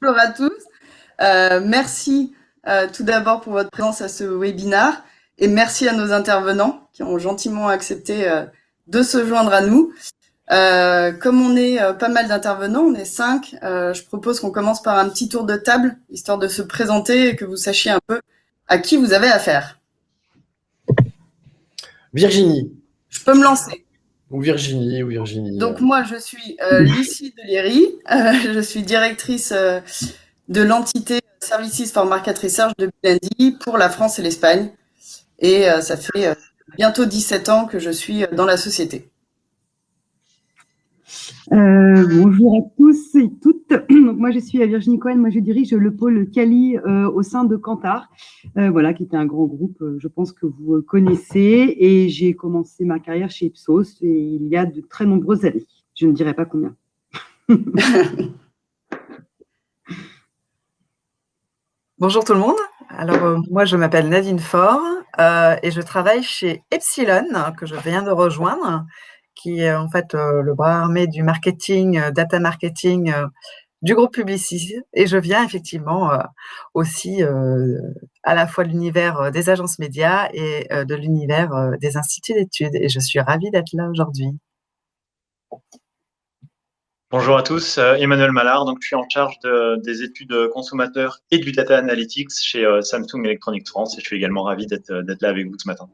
Bonjour à tous. Merci tout d'abord pour votre présence à ce webinaire et merci à nos intervenants qui ont gentiment accepté de se joindre à nous. Comme on est pas mal d'intervenants, on est 5, je propose qu'on commence par un petit tour de table, histoire de se présenter et que vous sachiez un peu à qui vous avez affaire. Virginie. Je peux me lancer. Ou Virginie. Donc moi, je suis Lucie Deliery, je suis directrice de l'entité Services for Market Research de Bilendi pour la France et l'Espagne. Et ça fait bientôt 17 ans que je suis dans la société. Bonjour à tous et toutes. Donc moi je suis Virginie Cohen, moi je dirige le pôle Cali au sein de Kantar, voilà, qui est un grand groupe, je pense que vous connaissez, et j'ai commencé ma carrière chez Ipsos et il y a de très nombreuses années. Je ne dirai pas combien. Bonjour tout le monde. Alors moi je m'appelle Nadine Faure et je travaille chez Epsilon que je viens de rejoindre, qui est en fait le bras armé du marketing, data marketing du groupe Publicis, et je viens effectivement aussi à la fois de l'univers des agences médias et de l'univers des instituts d'études, et je suis ravie d'être là aujourd'hui. Bonjour à tous, Emmanuel Mallard, donc je suis en charge des études consommateurs et du data analytics chez Samsung Electronics France, et je suis également ravi d'être là avec vous ce matin.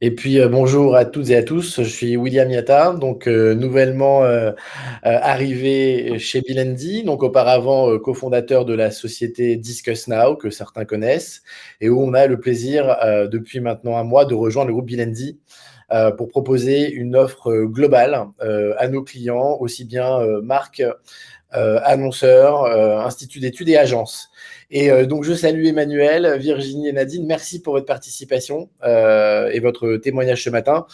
Et puis bonjour à toutes et à tous, je suis William Yatta, donc nouvellement arrivé chez Bilendi, donc auparavant cofondateur de la société Discuss Now, que certains connaissent, et où on a le plaisir depuis maintenant un mois de rejoindre le groupe Bilendi pour proposer une offre globale à nos clients, aussi bien marques, annonceurs, instituts d'études et agences. Et donc, je salue Emmanuel, Virginie et Nadine. Merci pour votre participation et votre témoignage ce matin.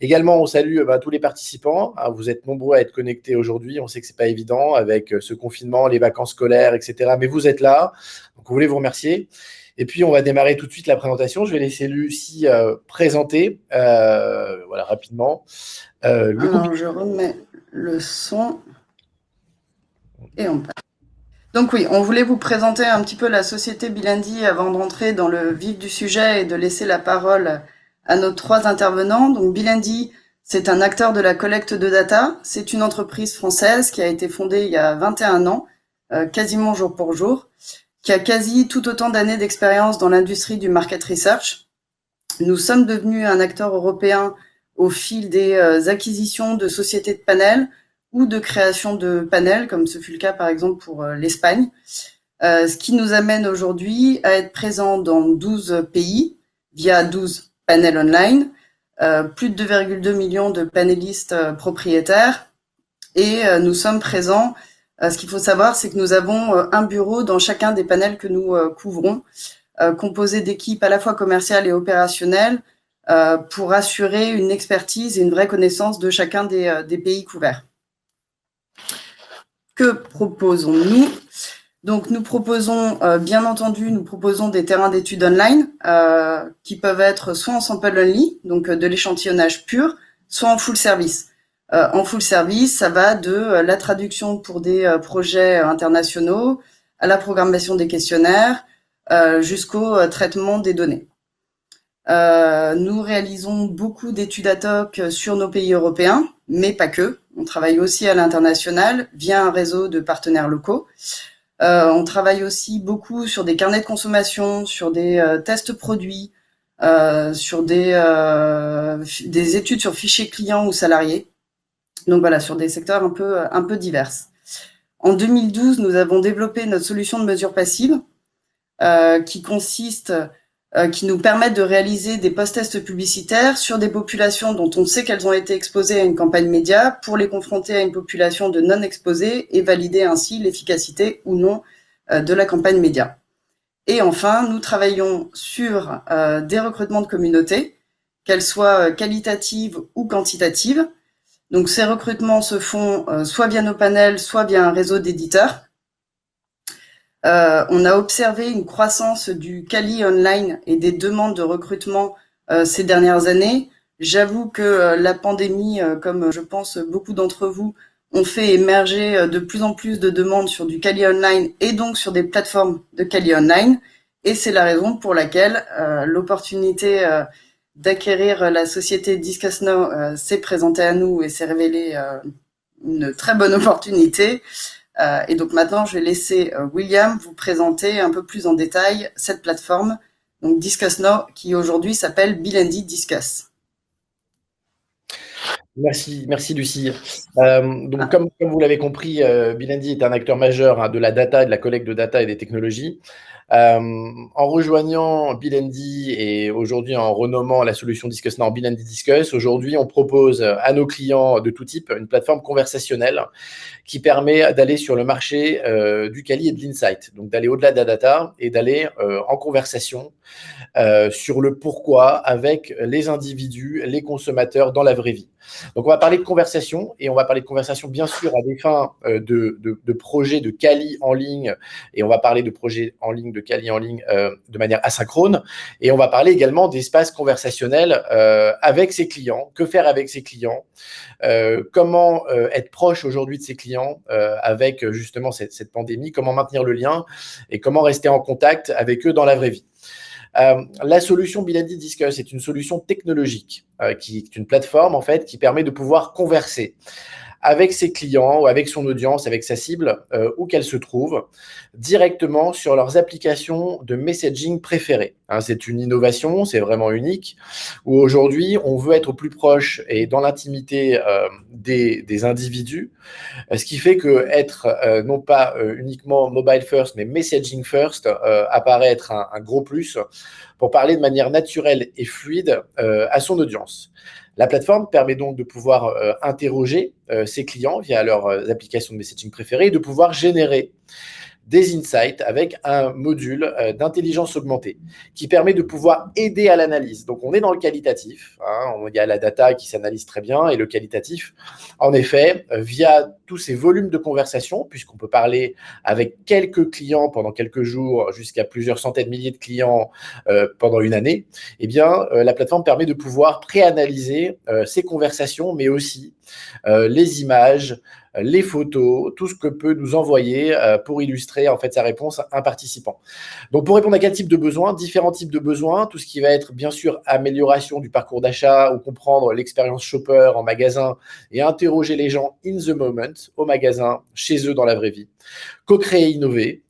Également, on salue tous les participants. Vous êtes nombreux à être connectés aujourd'hui. On sait que ce n'est pas évident avec ce confinement, les vacances scolaires, etc. Mais vous êtes là. Donc, on voulait vous remercier. Et puis, on va démarrer tout de suite la présentation. Je vais laisser Lucie présenter voilà, rapidement. Alors, je remets le son et on passe. Donc oui, on voulait vous présenter un petit peu la société Bilendi avant d'entrer dans le vif du sujet et de laisser la parole à nos 3 intervenants. Donc Bilendi, c'est un acteur de la collecte de data. C'est une entreprise française qui a été fondée il y a 21 ans, quasiment jour pour jour, qui a quasi tout autant d'années d'expérience dans l'industrie du market research. Nous sommes devenus un acteur européen au fil des acquisitions de sociétés de panels ou de création de panels, comme ce fut le cas par exemple pour l'Espagne, ce qui nous amène aujourd'hui à être présents dans 12 pays via 12 panels online, plus de 2,2 millions de panélistes propriétaires, et nous sommes présents. Ce qu'il faut savoir, c'est que nous avons un bureau dans chacun des panels que nous couvrons, composé d'équipes à la fois commerciales et opérationnelles, pour assurer une expertise et une vraie connaissance de chacun des pays couverts. Que proposons-nous? Donc, nous proposons, bien entendu, nous proposons des terrains d'études online qui peuvent être soit en sample only, donc de l'échantillonnage pur, soit en full service. En full service, ça va de la traduction pour des projets internationaux, à la programmation des questionnaires, jusqu'au traitement des données. Nous réalisons beaucoup d'études ad hoc sur nos pays européens, mais pas que. On travaille aussi à l'international via un réseau de partenaires locaux. On travaille aussi beaucoup sur des carnets de consommation, sur des tests produits, sur des études sur fichiers clients ou salariés. Donc voilà, sur des secteurs un peu divers. En 2012, nous avons développé notre solution de mesure passive qui nous permettent de réaliser des post-tests publicitaires sur des populations dont on sait qu'elles ont été exposées à une campagne média pour les confronter à une population de non-exposés et valider ainsi l'efficacité ou non de la campagne média. Et enfin, nous travaillons sur des recrutements de communautés, qu'elles soient qualitatives ou quantitatives. Donc ces recrutements se font soit via nos panels, soit via un réseau d'éditeurs. On a observé une croissance du quali online et des demandes de recrutement ces dernières années. J'avoue que la pandémie, comme je pense beaucoup d'entre vous, on fait émerger de plus en plus de demandes sur du Kali Online et donc sur des plateformes de Kali Online. Et c'est la raison pour laquelle l'opportunité d'acquérir la société Discuss Now s'est présentée à nous et s'est révélée une très bonne opportunité. Et donc maintenant, je vais laisser William vous présenter un peu plus en détail cette plateforme, donc Discuss Now, qui aujourd'hui s'appelle Bilendi Discuss. Merci Lucie. Donc comme vous l'avez compris, Bilendi est un acteur majeur de la data, de la collecte de data et des technologies. En rejoignant Bilendi et aujourd'hui en renommant la solution Discuss Now en Bilendi Discuss, aujourd'hui on propose à nos clients de tout type une plateforme conversationnelle qui permet d'aller sur le marché du Kali et de l'insight, donc d'aller au-delà de la data et d'aller en conversation sur le pourquoi avec les individus, les consommateurs dans la vraie vie. Donc on va parler de conversation et on va parler de conversation bien sûr à des fins de projets de Kali en ligne et on va parler de projets en ligne, de Kali en ligne de manière asynchrone et on va parler également d'espace conversationnel avec ses clients, que faire avec ses clients, comment être proche aujourd'hui de ses clients avec justement cette pandémie, comment maintenir le lien et comment rester en contact avec eux dans la vraie vie. La solution Bilendi Discuss est une solution technologique qui est une plateforme en fait qui permet de pouvoir converser avec ses clients ou avec son audience, avec sa cible, où qu'elle se trouve, directement sur leurs applications de messaging préférées. C'est une innovation, c'est vraiment unique, où aujourd'hui, on veut être au plus proche et dans l'intimité des individus, ce qui fait que être non pas uniquement mobile first, mais messaging first apparaît être un gros plus pour parler de manière naturelle et fluide à son audience. La plateforme permet donc de pouvoir interroger ses clients via leurs applications de messaging préférées et de pouvoir générer des insights avec un module d'intelligence augmentée qui permet de pouvoir aider à l'analyse. Donc, on est dans le qualitatif. Il y a la data qui s'analyse très bien et le qualitatif, en effet, via tous ces volumes de conversation, puisqu'on peut parler avec quelques clients pendant quelques jours jusqu'à plusieurs centaines de milliers de clients pendant une année, eh bien, la plateforme permet de pouvoir préanalyser ces conversations, mais aussi les images, les photos, tout ce que peut nous envoyer pour illustrer en fait sa réponse à un participant. Donc pour répondre à quel type de besoins, différents types de besoins, tout ce qui va être bien sûr amélioration du parcours d'achat ou comprendre l'expérience shopper en magasin et interroger les gens in the moment au magasin, chez eux dans la vraie vie. Co-créer, innover,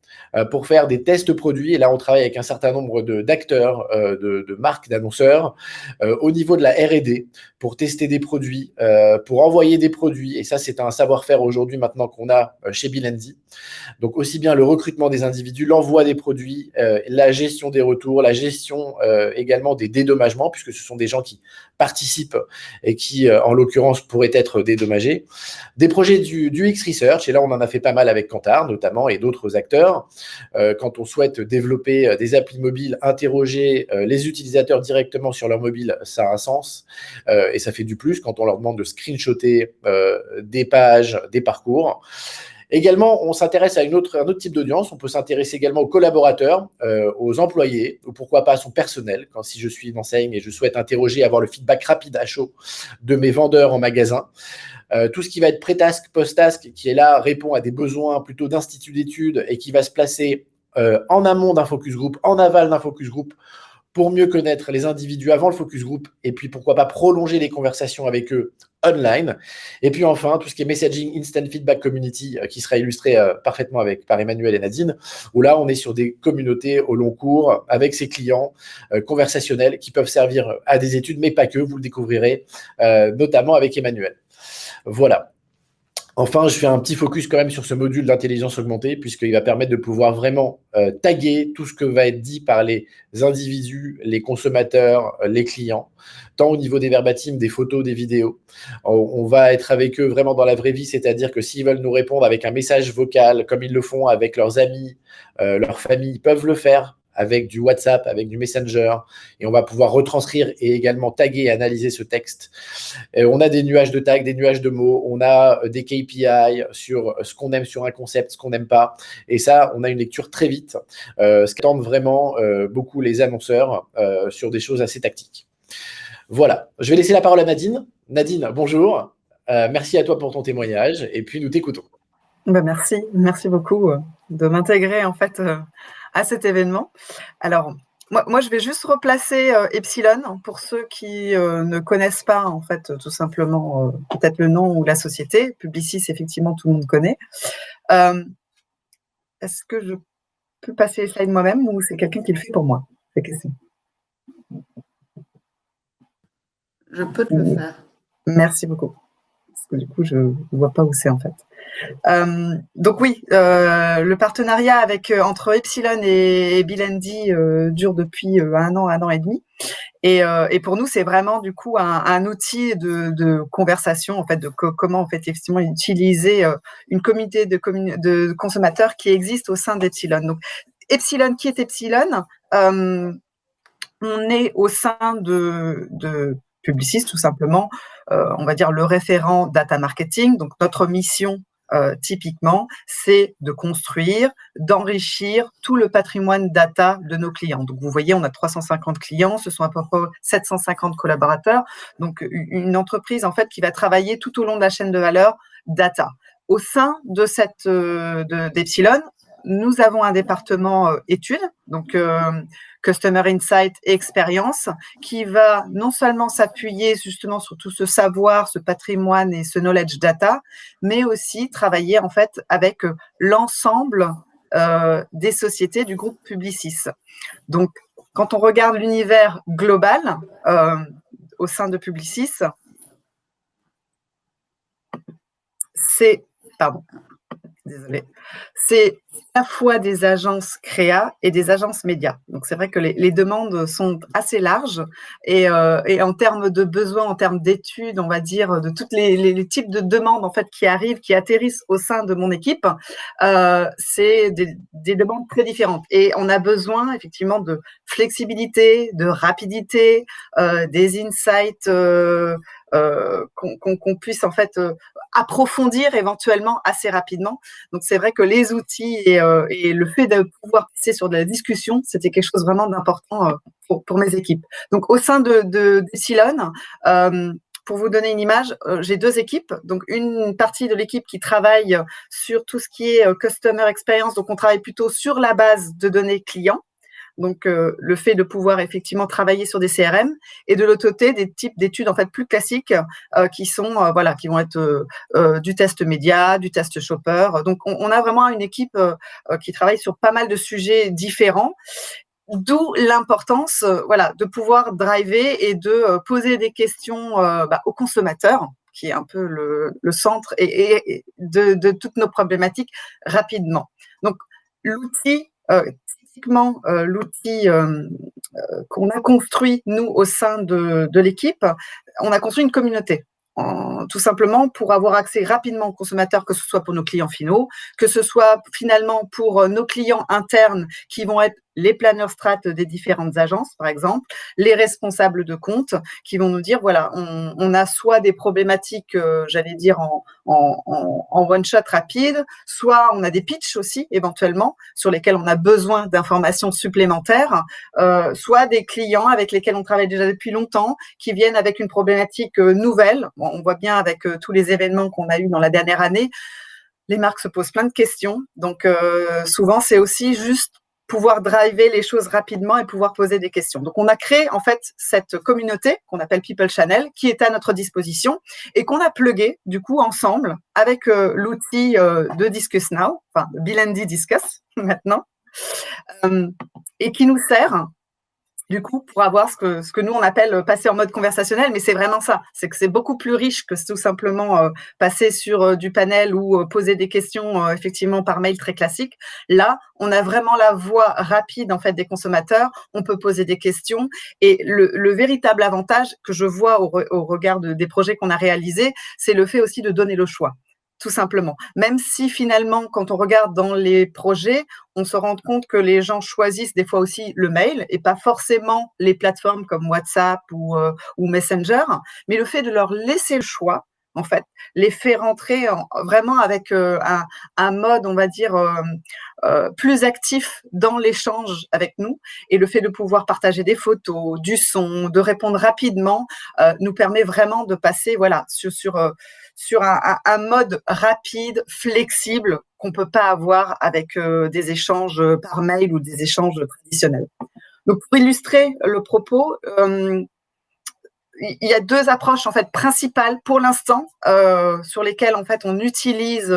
pour faire des tests produits. Et là, on travaille avec un certain nombre d'acteurs, de marques, d'annonceurs, au niveau de la R&D, pour tester des produits, pour envoyer des produits. Et ça, c'est un savoir-faire aujourd'hui maintenant qu'on a chez Bilendi. Donc, aussi bien le recrutement des individus, l'envoi des produits, la gestion des retours, la gestion également des dédommagements, puisque ce sont des gens qui participent et qui, en l'occurrence, pourraient être dédommagés. Des projets du UX Research, et là, on en a fait pas mal avec Kantar, notamment, et d'autres acteurs. Quand on souhaite développer des applis mobiles, interroger les utilisateurs directement sur leur mobile, ça a un sens et ça fait du plus quand on leur demande de screenshotter des pages, des parcours. Également, on s'intéresse à un autre type d'audience. On peut s'intéresser également aux collaborateurs, aux employés, ou pourquoi pas à son personnel. Si je suis une enseigne et je souhaite interroger, avoir le feedback rapide à chaud de mes vendeurs en magasin. Tout ce qui va être pré-task, post-task, qui est là, répond à des besoins plutôt d'instituts d'études et qui va se placer en amont d'un focus group, en aval d'un focus group, pour mieux connaître les individus avant le focus group et puis pourquoi pas prolonger les conversations avec eux online. Et puis enfin, tout ce qui est messaging, instant feedback community qui sera illustré parfaitement par Emmanuel et Nadine, où là, on est sur des communautés au long cours avec ses clients conversationnels qui peuvent servir à des études, mais pas que, vous le découvrirez notamment avec Emmanuel. Voilà. Enfin, je fais un petit focus quand même sur ce module d'intelligence augmentée puisqu'il va permettre de pouvoir vraiment taguer tout ce que va être dit par les individus, les consommateurs, les clients, tant au niveau des verbatims, des photos, des vidéos. On va être avec eux vraiment dans la vraie vie, c'est-à-dire que s'ils veulent nous répondre avec un message vocal, comme ils le font avec leurs amis, leur famille, ils peuvent le faire avec du WhatsApp, avec du Messenger, et on va pouvoir retranscrire et également taguer et analyser ce texte. On a des nuages de tags, des nuages de mots, on a des KPI sur ce qu'on aime sur un concept, ce qu'on n'aime pas, et ça, on a une lecture très vite, ce qu'attendent vraiment beaucoup les annonceurs sur des choses assez tactiques. Voilà, je vais laisser la parole à Nadine. Nadine, bonjour. Merci à toi pour ton témoignage et puis nous t'écoutons. Merci beaucoup de m'intégrer en fait à cet événement. Alors, moi, je vais juste replacer Epsilon pour ceux qui ne connaissent pas en fait tout simplement peut-être le nom ou la société. Publicis, effectivement, tout le monde connaît. Est-ce que je peux passer les slides moi-même ou c'est quelqu'un qui le fait pour moi? Je peux te le faire. Merci beaucoup. Parce que du coup, je ne vois pas où c'est en fait. Donc oui, le partenariat entre Epsilon et Bilendi dure depuis un an et demi. Et pour nous, c'est vraiment du coup un outil de conversation, en fait, de comment en fait effectivement utiliser une communauté de consommateurs qui existe au sein d'Epsilon. Donc Epsilon, qui est Epsilon? On est au sein de Publicis, tout simplement, on va dire le référent data marketing. Donc notre mission typiquement, c'est de construire, d'enrichir tout le patrimoine data de nos clients. Donc, vous voyez, on a 350 clients, ce sont à peu près 750 collaborateurs. Donc, une entreprise, en fait, qui va travailler tout au long de la chaîne de valeur data. Au sein de d'Epsilon, nous avons un département études, donc Customer Insight et Expérience, qui va non seulement s'appuyer justement sur tout ce savoir, ce patrimoine et ce knowledge data, mais aussi travailler en fait avec l'ensemble des sociétés du groupe Publicis. Donc, quand on regarde l'univers global au sein de Publicis, c'est à la fois des agences créa et des agences médias. Donc, c'est vrai que les demandes sont assez larges et en termes de besoins, en termes d'études, on va dire, de tous les types de demandes en fait qui arrivent, qui atterrissent au sein de mon équipe, c'est des demandes très différentes. Et on a besoin effectivement de flexibilité, de rapidité, des insights qu'on puisse en fait approfondir éventuellement assez rapidement. Donc c'est vrai que les outils et le fait de pouvoir passer sur de la discussion, c'était quelque chose vraiment d'important pour mes équipes. Donc au sein d'Epsilon, pour vous donner une image, j'ai deux équipes. Donc une partie de l'équipe qui travaille sur tout ce qui est customer experience. Donc on travaille plutôt sur la base de données clients. Donc, le fait de pouvoir effectivement travailler sur des CRM et de l'autre côté, des types d'études en fait plus classiques qui sont qui vont être du test média, du test shopper. Donc, on a vraiment une équipe qui travaille sur pas mal de sujets différents. D'où l'importance de pouvoir driver et de poser des questions aux consommateurs, qui est un peu le centre et de toutes nos problématiques rapidement. Donc, l'outil l'outil qu'on a construit, nous, au sein de l'équipe, on a construit une communauté. Tout simplement pour avoir accès rapidement aux consommateurs, que ce soit pour nos clients finaux, que ce soit finalement pour nos clients internes qui vont être les planeurs strat des différentes agences, par exemple, les responsables de compte qui vont nous dire, voilà, on a soit des problématiques, j'allais dire, en one-shot rapide, soit on a des pitchs aussi, éventuellement, sur lesquels on a besoin d'informations supplémentaires, soit des clients avec lesquels on travaille déjà depuis longtemps, qui viennent avec une problématique nouvelle. Bon, on voit bien avec tous les événements qu'on a eus dans la dernière année, les marques se posent plein de questions. Donc, souvent, c'est aussi juste pouvoir driver les choses rapidement et pouvoir poser des questions. Donc, on a créé en fait cette communauté qu'on appelle People Channel, qui est à notre disposition et qu'on a plugué du coup ensemble avec l'outil de Discuss Now, enfin Bilendi Discuss maintenant, et qui nous sert du coup, pour avoir ce que nous, on appelle passer en mode conversationnel, mais c'est vraiment ça. C'est que c'est beaucoup plus riche que tout simplement passer sur du panel ou poser des questions, effectivement, par mail très classique. Là, on a vraiment la voix rapide, en fait, des consommateurs. On peut poser des questions. Et le véritable avantage que je vois au regard des projets qu'on a réalisés, c'est le fait aussi de donner le choix. Tout simplement. Même si finalement, quand on regarde dans les projets, on se rend compte que les gens choisissent des fois aussi le mail et pas forcément les plateformes comme WhatsApp ou Messenger, mais le fait de leur laisser le choix, en fait, les fait rentrer vraiment avec un mode, on va dire, plus actif dans l'échange avec nous. Et le fait de pouvoir partager des photos, du son, de répondre rapidement, nous permet vraiment de passer sur sur un mode rapide, flexible, qu'on peut pas avoir avec des échanges par mail ou des échanges traditionnels. Donc, pour illustrer le propos, il y a deux approches en fait principales pour l'instant sur lesquelles en fait on utilise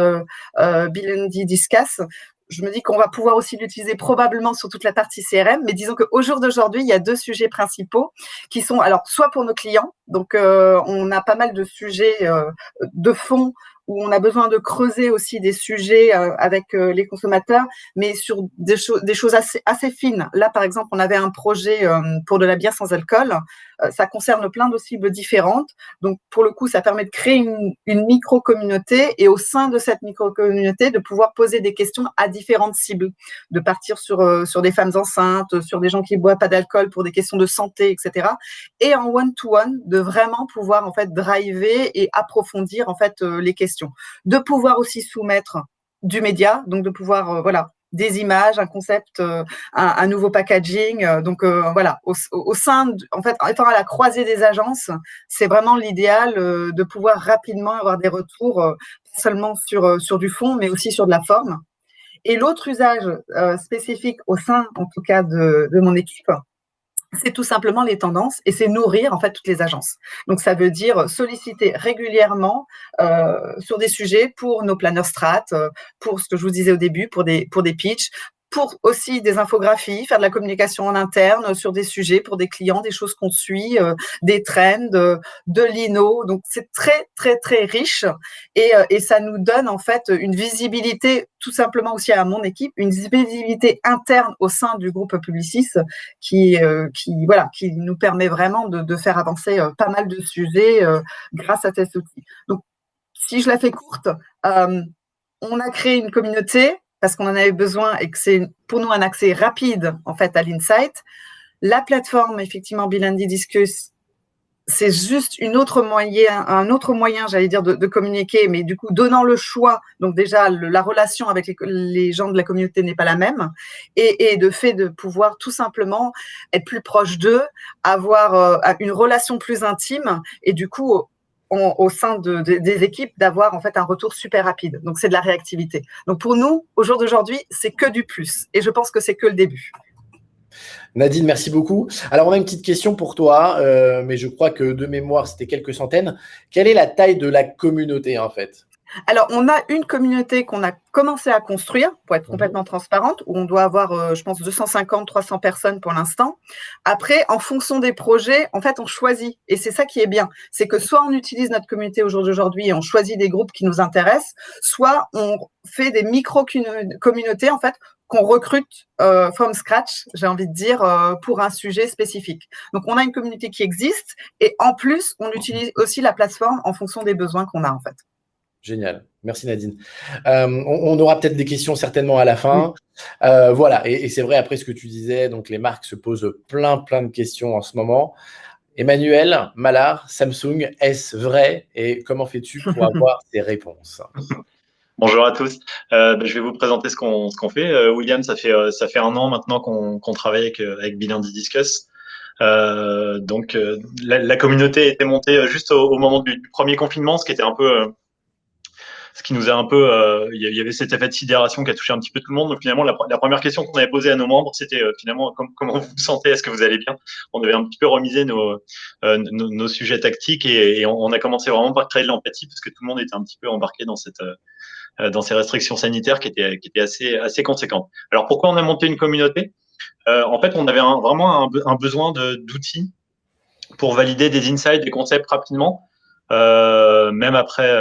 Bilendi Discuss. Je me dis qu'on va pouvoir aussi l'utiliser probablement sur toute la partie CRM, mais disons qu'au jour d'aujourd'hui, il y a deux sujets principaux qui sont alors soit pour nos clients, donc on a pas mal de sujets de fond où on a besoin de creuser aussi des sujets avec les consommateurs, mais sur des choses assez fines. Là, par exemple, on avait un projet pour de la bière sans alcool. Ça concerne plein de cibles différentes. Donc, pour le coup, ça permet de créer une micro-communauté et au sein de cette micro-communauté, de pouvoir poser des questions à différentes cibles, de partir sur des femmes enceintes, sur des gens qui ne boivent pas d'alcool pour des questions de santé, etc. Et en one-to-one, de vraiment pouvoir en fait driver et approfondir en fait les questions. De pouvoir aussi soumettre du média, donc de pouvoir des images, un concept, un nouveau packaging. Donc voilà, au sein, en fait, étant à la croisée des agences, c'est vraiment l'idéal de pouvoir rapidement avoir des retours, pas seulement sur du fond, mais aussi sur de la forme. Et l'autre usage spécifique au sein, en tout cas, de mon équipe, c'est tout simplement les tendances et c'est nourrir en fait toutes les agences. Donc ça veut dire solliciter régulièrement sur des sujets pour nos planners strat, pour ce que je vous disais au début, pour des pitchs, pour aussi des infographies, faire de la communication en interne sur des sujets pour des clients, des choses qu'on suit, des trends, de l'INO. Donc, c'est très, très, très riche et ça nous donne en fait une visibilité, tout simplement aussi à mon équipe, une visibilité interne au sein du groupe Publicis qui nous permet vraiment de faire avancer pas mal de sujets grâce à cet outil. Donc, si je la fais courte, on a créé une communauté parce qu'on en avait besoin et que c'est pour nous un accès rapide en fait à l'insight. La plateforme, effectivement, Bilendi Discuss, c'est juste un autre moyen, j'allais dire, de communiquer, mais du coup, donnant le choix, donc déjà, la relation avec les gens de la communauté n'est pas la même, et de fait de pouvoir tout simplement être plus proche d'eux, avoir une relation plus intime, et du coup, au sein des équipes, d'avoir en fait un retour super rapide. Donc, c'est de la réactivité. Donc, pour nous, au jour d'aujourd'hui, c'est que du plus, et je pense que c'est que le début. Nadine, merci beaucoup. Alors, on a une petite question pour toi, mais je crois que de mémoire, c'était quelques centaines. Quelle est la taille de la communauté, en fait? Alors, on a une communauté qu'on a commencé à construire, pour être complètement transparente, où on doit avoir, je pense, 250, 300 personnes pour l'instant. Après, en fonction des projets, en fait, on choisit. Et c'est ça qui est bien. C'est que soit on utilise notre communauté au jour d'aujourd'hui et on choisit des groupes qui nous intéressent, soit on fait des micro-communautés, en fait, qu'on recrute from scratch, j'ai envie de dire, pour un sujet spécifique. Donc, on a une communauté qui existe et en plus, on utilise aussi la plateforme en fonction des besoins qu'on a, en fait. Génial. Merci Nadine. On aura peut-être des questions certainement à la fin. Voilà, et c'est vrai, après ce que tu disais, donc les marques se posent plein de questions en ce moment. Emmanuel Malard, Samsung, est-ce vrai? Et comment fais-tu pour avoir ces réponses? Bonjour à tous. Je vais vous présenter ce qu'on fait. William, ça fait 1 an maintenant qu'on travaille avec Bilendi Discuss. Donc la communauté était montée juste au moment du premier confinement, ce qui était un peu ce qui nous a un peu, il y avait cet effet de sidération qui a touché un petit peu tout le monde. Donc finalement, la première question qu'on avait posée à nos membres, c'était finalement comment vous vous sentez, est-ce que vous allez bien? On avait un petit peu remisé nos sujets tactiques et on a commencé vraiment par créer de l'empathie parce que tout le monde était un petit peu embarqué dans ces restrictions sanitaires qui étaient assez conséquentes. Alors pourquoi on a monté une communauté? En fait, on avait vraiment un besoin d'outils pour valider des insights, des concepts rapidement. Même après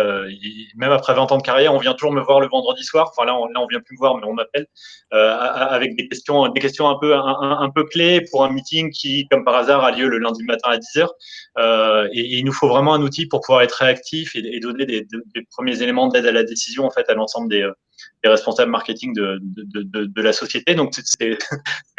20 ans de carrière, on vient toujours me voir le vendredi soir. Enfin là, on vient plus me voir, mais on m'appelle avec des questions un peu clés pour un meeting qui, comme par hasard, a lieu le lundi matin à 10h. Et il nous faut vraiment un outil pour pouvoir être réactif et donner des premiers éléments d'aide à la décision en fait à l'ensemble des responsables marketing de la société. Donc c'est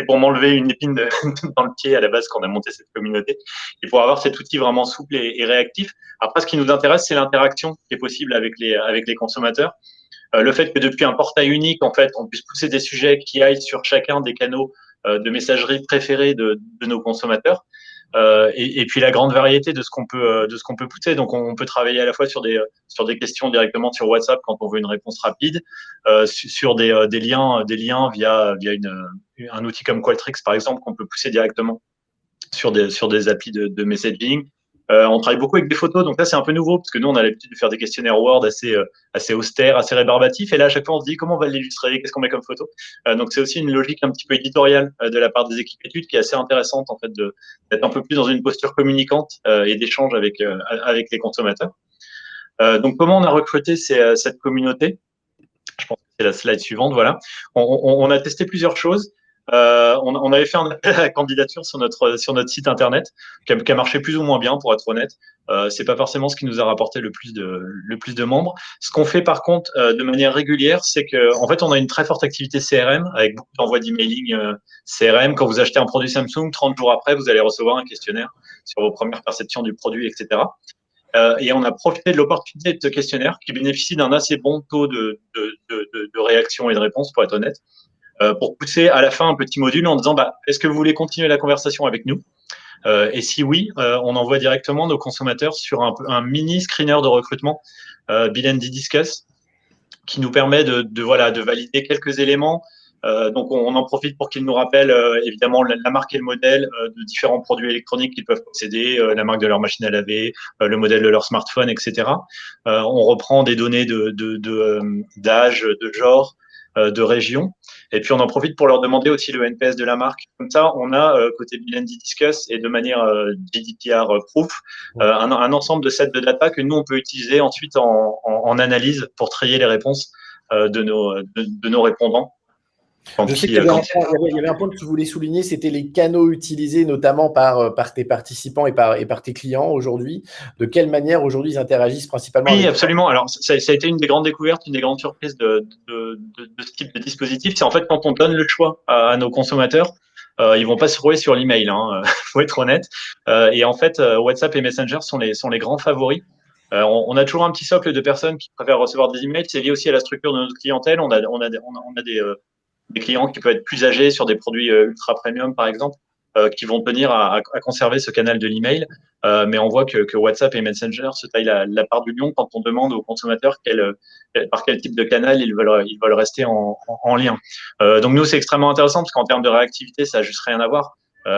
pour m'enlever une épine dans le pied à la base quand on a monté cette communauté et pour avoir cet outil vraiment souple et réactif. Après, ce qui nous intéresse, c'est l'interaction qui est possible avec les consommateurs. Le fait que depuis un portail unique, en fait, on puisse pousser des sujets qui aillent sur chacun des canaux de messagerie préférés de nos consommateurs. et puis la grande variété de ce qu'on peut pousser. Donc on peut travailler à la fois sur des questions directement sur WhatsApp quand on veut une réponse rapide, sur des liens via un outil comme Qualtrics par exemple qu'on peut pousser directement sur des applis de messaging. On travaille beaucoup avec des photos, donc là c'est un peu nouveau parce que nous on a l'habitude de faire des questionnaires Word assez austères, assez rébarbatifs, et là à chaque fois on se dit comment on va l'illustrer, qu'est-ce qu'on met comme photo. Donc c'est aussi une logique un petit peu éditoriale de la part des équipes études qui est assez intéressante en fait d'être un peu plus dans une posture communicante et d'échange avec les consommateurs. Donc comment on a recruté cette communauté? Je pense que c'est la slide suivante. Voilà, on a testé plusieurs choses. On avait fait un appel à la candidature sur notre site internet qui a marché plus ou moins bien, pour être honnête. C'est pas forcément ce qui nous a rapporté le plus de membres. Ce qu'on fait par contre de manière régulière, c'est que en fait on a une très forte activité CRM avec beaucoup d'envois d'emailing CRM. Quand vous achetez un produit Samsung, 30 jours après, vous allez recevoir un questionnaire sur vos premières perceptions du produit, etc. Et on a profité de l'opportunité de ce questionnaire qui bénéficie d'un assez bon taux de réaction et de réponse, pour être honnête, pour pousser à la fin un petit module en disant est-ce que vous voulez continuer la conversation avec nous, et si oui, on envoie directement nos consommateurs sur un mini screener de recrutement Bill & Discuss qui nous permet de valider quelques éléments. Donc on en profite pour qu'ils nous rappellent évidemment la marque et le modèle de différents produits électroniques qu'ils peuvent posséder, la marque de leur machine à laver, le modèle de leur smartphone, etc. On reprend des données d'âge, de genre, de région. Et puis, on en profite pour leur demander aussi le NPS de la marque. Comme ça, on a, côté Bill & Discuss et de manière GDPR-proof, un ensemble de sets de data que nous, on peut utiliser ensuite en analyse pour trier les réponses de nos répondants. Je sais qu'il y avait un point que tu voulais souligner, c'était les canaux utilisés notamment par tes participants et par tes clients aujourd'hui. De quelle manière aujourd'hui ils interagissent principalement Oui, avec absolument. Alors, ça a été une des grandes découvertes, une des grandes surprises de ce type de dispositif. C'est en fait quand on donne le choix à nos consommateurs, ils vont pas se rouer sur l'email, hein, faut être honnête. Et en fait, WhatsApp et Messenger sont les grands favoris. On a toujours un petit socle de personnes qui préfèrent recevoir des emails. C'est lié aussi à la structure de notre clientèle. On a des clients qui peuvent être plus âgés sur des produits ultra premium, par exemple, qui vont tenir à conserver ce canal de l'email. Mais on voit que WhatsApp et Messenger se taillent la part du lion quand on demande aux consommateurs par quel type de canal ils veulent rester en lien. Donc nous, c'est extrêmement intéressant parce qu'en termes de réactivité, ça n'a juste rien à voir.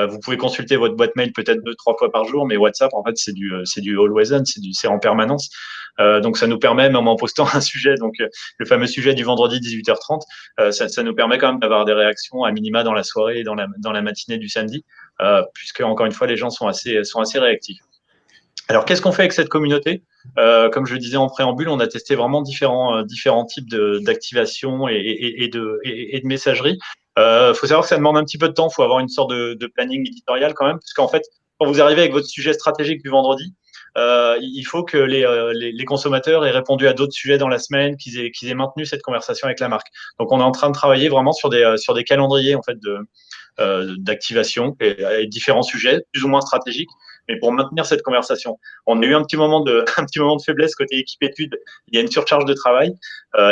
Vous pouvez consulter votre boîte mail peut-être 2-3 fois par jour, mais WhatsApp, en fait, c'est du always on, c'est en permanence. Donc, ça nous permet, même en postant un sujet, donc le fameux sujet du vendredi 18h30, ça nous permet quand même d'avoir des réactions à minima dans la soirée et dans la matinée du samedi, puisque, encore une fois, les gens sont assez réactifs. Alors, qu'est-ce qu'on fait avec cette communauté? Comme je le disais en préambule, on a testé vraiment différents types d'activation et de messagerie. Faut savoir que ça demande un petit peu de temps. Il faut avoir une sorte de planning éditorial quand même, parce qu'en fait, quand vous arrivez avec votre sujet stratégique du vendredi, il faut que les consommateurs aient répondu à d'autres sujets dans la semaine, qu'ils aient maintenu cette conversation avec la marque. Donc, on est en train de travailler vraiment sur des calendriers en fait d'activation et différents sujets plus ou moins stratégiques, mais pour maintenir cette conversation. On a eu un petit moment de faiblesse côté équipe études. Il y a une surcharge de travail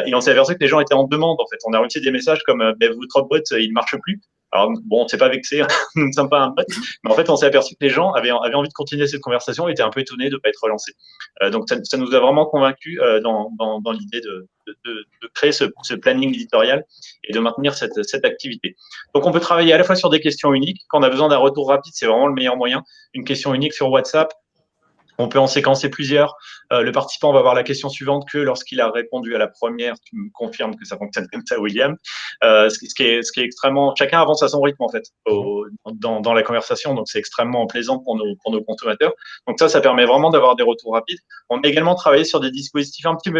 et on s'est aperçu que les gens étaient en demande. En fait, on a reçu des messages comme votre bot il ne marche plus. Alors bon, on s'est pas vexé, nous ne sommes pas un bot, mais en fait, on s'est aperçu que les gens avaient envie de continuer cette conversation et étaient un peu étonnés de ne pas être relancés. Donc ça nous a vraiment convaincus dans l'idée de créer ce planning éditorial et de maintenir cette activité. Donc on peut travailler à la fois sur des questions uniques. Quand on a besoin d'un retour rapide, c'est vraiment le meilleur moyen. Une question unique sur WhatsApp. On peut en séquencer plusieurs. Le participant va avoir la question suivante que lorsqu'il a répondu à la première. Tu me confirmes que ça fonctionne comme ça, William. Ce qui est extrêmement. Chacun avance à son rythme en fait dans la conversation, donc c'est extrêmement plaisant pour nos consommateurs. Donc ça permet vraiment d'avoir des retours rapides. On a également travaillé sur des dispositifs un petit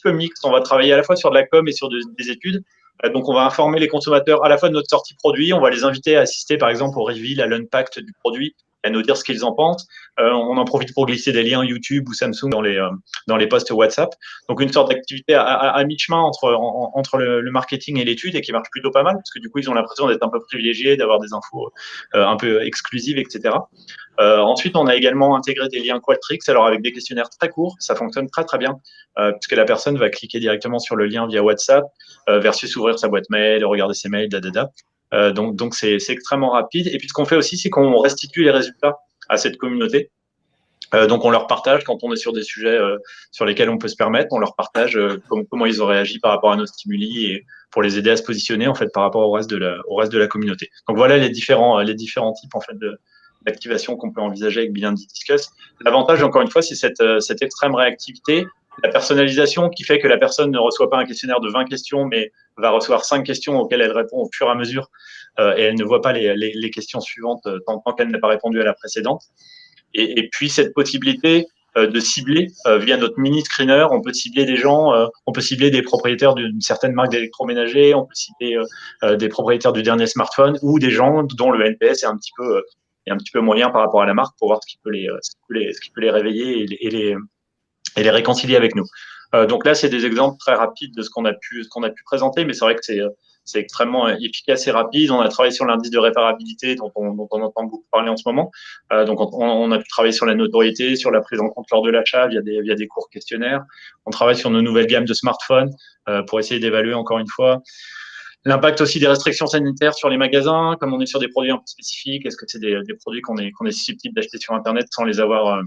peu mixtes. On va travailler à la fois sur de la com et sur des études. Donc, on va informer les consommateurs à la fois de notre sortie produit. On va les inviter à assister, par exemple, au reveal, à l'unpacked du produit, à nous dire ce qu'ils en pensent. On en profite pour glisser des liens YouTube ou Samsung dans les posts WhatsApp. Donc, une sorte d'activité à mi-chemin entre le marketing et l'étude et qui marche plutôt pas mal parce que du coup, ils ont l'impression d'être un peu privilégiés, d'avoir des infos un peu exclusives, etc. Ensuite, on a également intégré des liens Qualtrics, alors avec des questionnaires très courts, ça fonctionne très très bien, puisque la personne va cliquer directement sur le lien via WhatsApp, versus ouvrir sa boîte mail, regarder ses mails, donc c'est extrêmement rapide. Et puis ce qu'on fait aussi, c'est qu'on restitue les résultats à cette communauté. Donc on leur partage quand on est sur des sujets sur lesquels on peut se permettre, on leur partage comment ils ont réagi par rapport à nos stimuli et pour les aider à se positionner en fait par rapport au reste de la communauté. Donc voilà les différents types en fait d'activation qu'on peut envisager avec Bilendi Discuss. L'avantage encore une fois c'est cette extrême réactivité, la personnalisation qui fait que la personne ne reçoit pas un questionnaire de 20 questions mais va recevoir 5 questions auxquelles elle répond au fur et à mesure et elle ne voit pas les questions suivantes tant qu'elle n'a pas répondu à la précédente. Et puis cette possibilité de cibler via notre mini screener, on peut cibler des gens, on peut cibler des propriétaires d'une certaine marque d'électroménager, on peut cibler des propriétaires du dernier smartphone ou des gens dont le NPS est un petit peu moyen par rapport à la marque pour voir ce qui peut les réveiller et les réconcilier avec nous. Donc là, c'est des exemples très rapides de ce qu'on a pu présenter, mais c'est vrai que c'est extrêmement efficace et rapide. On a travaillé sur l'indice de réparabilité dont on entend beaucoup parler en ce moment. Donc, on a pu travailler sur la notoriété, sur la prise en compte lors de l'achat via des courts questionnaires. On travaille sur nos nouvelles gammes de smartphones pour essayer d'évaluer encore une fois l'impact aussi des restrictions sanitaires sur les magasins. Comme on est sur des produits un peu spécifiques, est-ce que c'est des produits qu'on est susceptible d'acheter sur Internet sans les avoir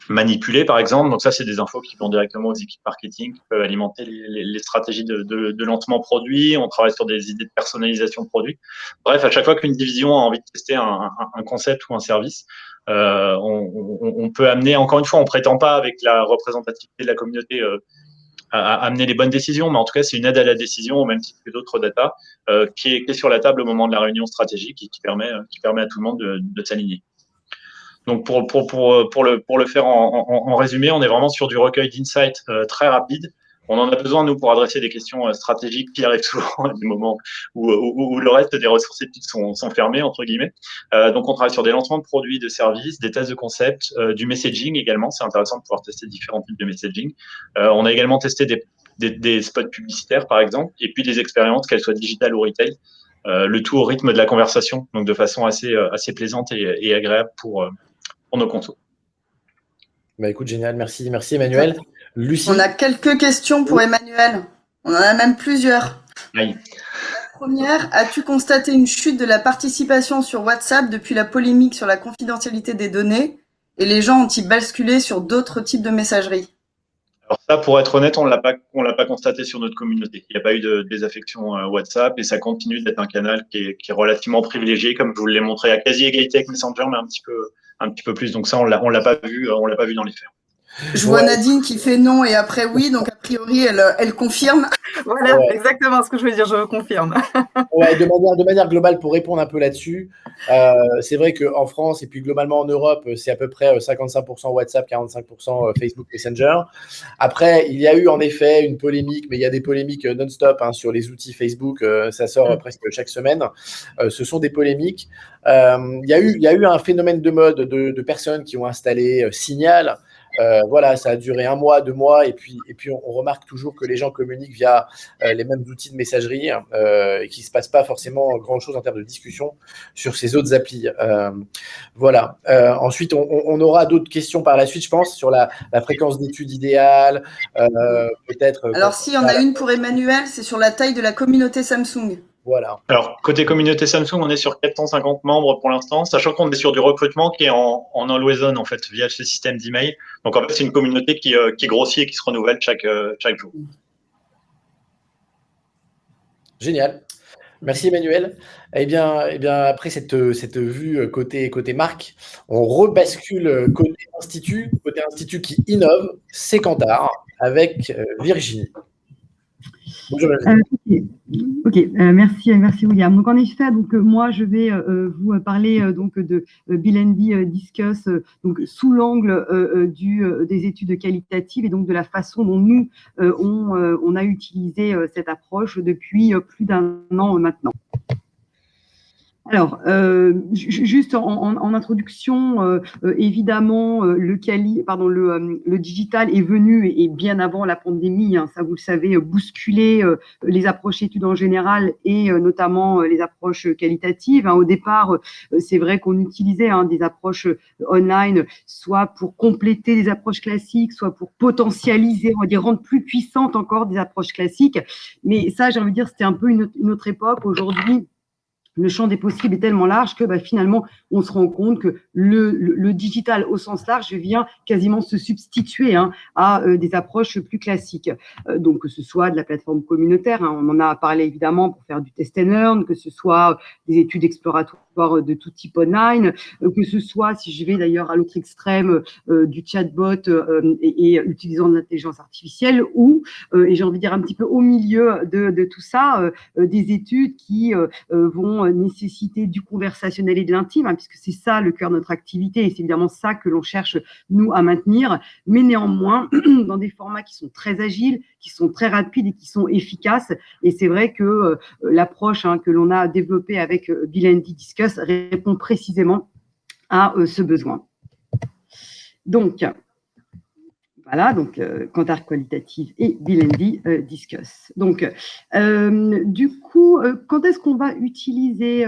manipulés, par exemple. Donc ça, c'est des infos qui vont directement aux équipes marketing, qui peuvent alimenter les stratégies de lancement produit. On travaille sur des idées de personnalisation de produits. Bref, à chaque fois qu'une division a envie de tester un concept ou un service, on peut amener, encore une fois, on prétend pas avec la représentativité de la communauté à amener les bonnes décisions, mais en tout cas, c'est une aide à la décision au même titre que d'autres data qui est sur la table au moment de la réunion stratégique et qui permet à tout le monde de s'aligner. Donc pour le faire en résumé, on est vraiment sur du recueil d'insights très rapide. On en a besoin, nous, pour adresser des questions stratégiques qui arrivent souvent à des moments où le reste des ressources études sont fermées, entre guillemets. Donc on travaille sur des lancements de produits, de services, des tests de concept, du messaging également. C'est intéressant de pouvoir tester différents types de messaging. On a également testé des spots publicitaires, par exemple, et puis des expériences, qu'elles soient digitales ou retail. Le tout au rythme de la conversation, donc de façon assez plaisante et agréable pour nos consos. Bah écoute, génial, merci Emmanuel. Lucie. On a quelques questions pour Emmanuel. On en a même plusieurs. Oui. La première, as-tu constaté une chute de la participation sur WhatsApp depuis la polémique sur la confidentialité des données et les gens ont-ils basculé sur d'autres types de messagerie? Alors ça, pour être honnête, on l'a pas constaté sur notre communauté. Il n'y a pas eu de désaffection WhatsApp et ça continue d'être un canal qui est relativement privilégié, comme je vous l'ai montré à quasi égalité avec Messenger, mais un petit peu plus. Donc ça, on l'a pas vu dans les faits. Je vois Nadine qui fait non et après oui, donc a priori elle confirme. Voilà, exactement ce que je veux dire, je confirme. Ouais, de manière globale, pour répondre un peu là-dessus, c'est vrai qu'en France et puis globalement en Europe, c'est à peu près 55% WhatsApp, 45% Facebook Messenger. Après, il y a eu en effet une polémique, mais il y a des polémiques non-stop sur les outils Facebook, ça sort presque chaque semaine. Ce sont des polémiques. Il y a eu un phénomène de mode de personnes qui ont installé Signal. Voilà, ça a duré 1 mois, 2 mois, et puis on remarque toujours que les gens communiquent via les mêmes outils de messagerie et qu'il ne se passe pas forcément grand-chose en termes de discussion sur ces autres applis. Voilà. Ensuite, on aura d'autres questions par la suite, je pense, sur la fréquence d'études idéale, peut-être. Alors si, on a une pour Emmanuel, c'est sur la taille de la communauté Samsung. Voilà. Alors, côté communauté Samsung, on est sur 450 membres pour l'instant, sachant qu'on est sur du recrutement qui est en always on, en fait, via ce système d'email. Donc, en fait, c'est une communauté qui grossit et qui se renouvelle chaque jour. Génial. Merci Emmanuel. Eh bien après cette vue côté marque, on rebascule côté institut qui innove, c'est Kantar, avec Virginie. Bonjour Virginie. Ok, merci William. Donc en effet, moi je vais vous parler de Bilendi Discuss donc sous l'angle des études qualitatives et donc de la façon dont nous on a utilisé cette approche depuis plus d'1 an maintenant. Alors, juste en introduction, évidemment, le digital est venu et bien avant la pandémie, ça vous le savez, bousculer les approches études en général et notamment les approches qualitatives. Au départ, c'est vrai qu'on utilisait des approches online, soit pour compléter des approches classiques, soit pour potentialiser, on va dire rendre plus puissantes encore des approches classiques. Mais ça, j'ai envie de dire, c'était un peu une autre époque. Aujourd'hui, le champ des possibles est tellement large que finalement, on se rend compte que le digital au sens large vient quasiment se substituer à des approches plus classiques. Donc, que ce soit de la plateforme communautaire, on en a parlé évidemment pour faire du test and learn, que ce soit des études exploratoires de tout type online, que ce soit, si je vais d'ailleurs à l'autre extrême, du chatbot et utilisant de l'intelligence artificielle, ou, et j'ai envie de dire un petit peu au milieu de tout ça, des études qui vont nécessiter du conversationnel et de l'intime, puisque c'est ça le cœur de notre activité et c'est évidemment ça que l'on cherche, nous, à maintenir, mais néanmoins, dans des formats qui sont très agiles, qui sont très rapides et qui sont efficaces. Et c'est vrai que l'approche que l'on a développée avec Bilendi Discuss répond précisément à ce besoin. Donc, voilà, donc Kantar qualitative et Bilendi Discuss. Donc, du coup, quand est-ce qu'on va utiliser